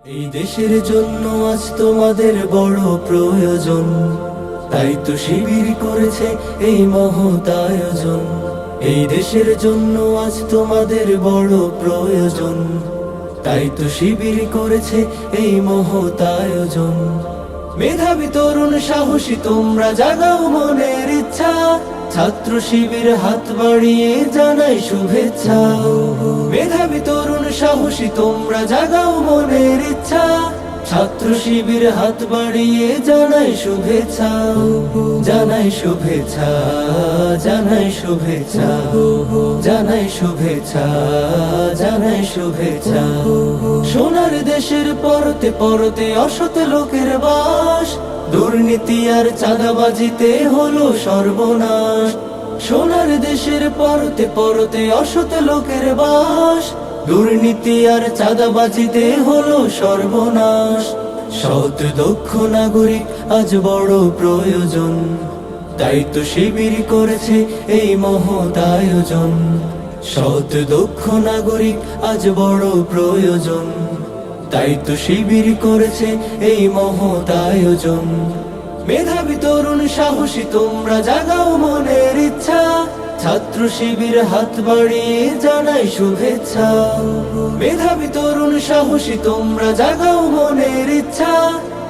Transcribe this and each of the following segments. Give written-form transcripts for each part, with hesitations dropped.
এই দেশের জন্য আজ তোমাদের বড় প্রয়োজন, তাই তো শিবির করেছে এই মহৎ আয়োজন। এই দেশের জন্য আজ তোমাদের বড় প্রয়োজন, তাই তো শিবির করেছে এই মহৎ আয়োজন। মেধাবী তরুণ সাহসী তোমরা জাগাও মনের ইচ্ছা, ছাত্র শিবির হাত বাড়িয়ে জানাই শুভেচ্ছা। মেধাবী তরুণ সাহসী তোমরা জাগাও মনের ইচ্ছা, ছাত্র শিবির হাত বাড়িয়ে জানাই শুভেচ্ছা। জানাই শুভেচ্ছা, জানাই শুভেচ্ছা, জানাই শুভেচ্ছা, জানাই শুভেচ্ছা। সোনার দেশের পরতে পরতে অসৎ লোকের বাস, দুর্নীতি আর চাঁদাবাজিতে হলো সর্বনাশ। সোনার দেশের পরতে পরতে অসৎ লোকের বাস, দুর্নীতি আর চাঁদাবাজিতে হলো সর্বনাশ। সৎ দক্ষ নাগরিক আজ বড় প্রয়োজন, তাই তো শিবির করেছে এই মহৎ আয়োজন। সৎ দক্ষ নাগরিক আজ বড় প্রয়োজন, তাই তো শিবির করেছে এই মহৎ আয়োজন। মেধাবী তরুণ সাহসী তোমরা জাগাও মনের ইচ্ছা, ছাত্র শিবির হাত বাড়িয়ে জানাই শুভেচ্ছা। মেধাবী তরুণ সাহসী তোমরা জাগাও মনের ইচ্ছা,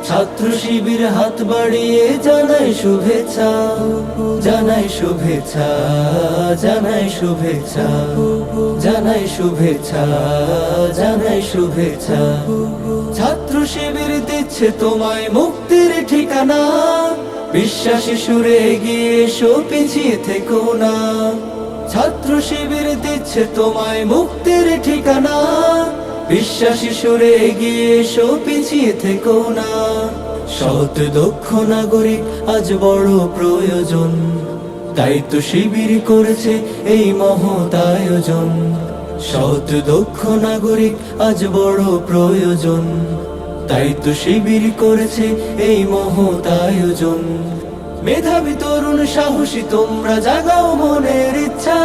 ছাত্র শিবির হাত বাড়িয়ে জানাই শুভেচ্ছা। জানাই শুভেচ্ছা, জানাই শুভেচ্ছা, জানাই শুভেচ্ছা, জানাই শুভেচ্ছা। ছাত্র শিবির দিচ্ছে তোমায় মুক্তির ঠিকানা, বিশ্বাসী সুরে এগিয়ে এসো পিছিয়ে থেকো না। ছাত্র শিবির দিচ্ছে তোমায় মুক্তির ঠিকানা, বিশ্বাসী সুরে এগিয়ে এসো পিছিয়ে থেকো না। সৎ দক্ষ নাগরিক আজ বড় প্রয়োজন, তাই তো শিবির করেছে এই মহৎ আয়োজন। সৎ দক্ষ নাগরিক আজ বড় প্রয়োজন, তাই তো শিবির করেছে এই মহৎ আয়োজন। মেধাবী তরুণ সাহসী তোমরা জাগাও মনের ইচ্ছা,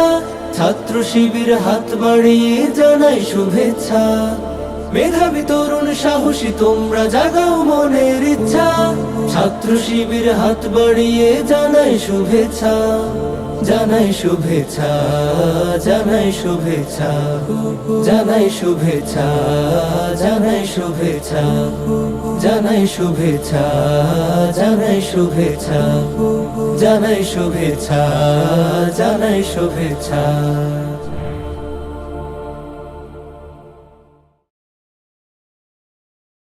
ছাত্র শিবির হাত বাড়িয়ে জানাই শুভেচ্ছা। মেধাবী তরুণ সাহসী তোমরা জাগাও মনের ইচ্ছা, ছাত্র শিবির হাত বাড়িয়ে জানাই শুভেচ্ছা। জানাই শুভেচ্ছা, জানাই শুভেচ্ছা, জানাই শুভেচ্ছা, জানাই শুভেচ্ছা, জানাই শুভেচ্ছা, জানাই শুভেচ্ছা, জানাই শুভেচ্ছা, জানাই শুভেচ্ছা।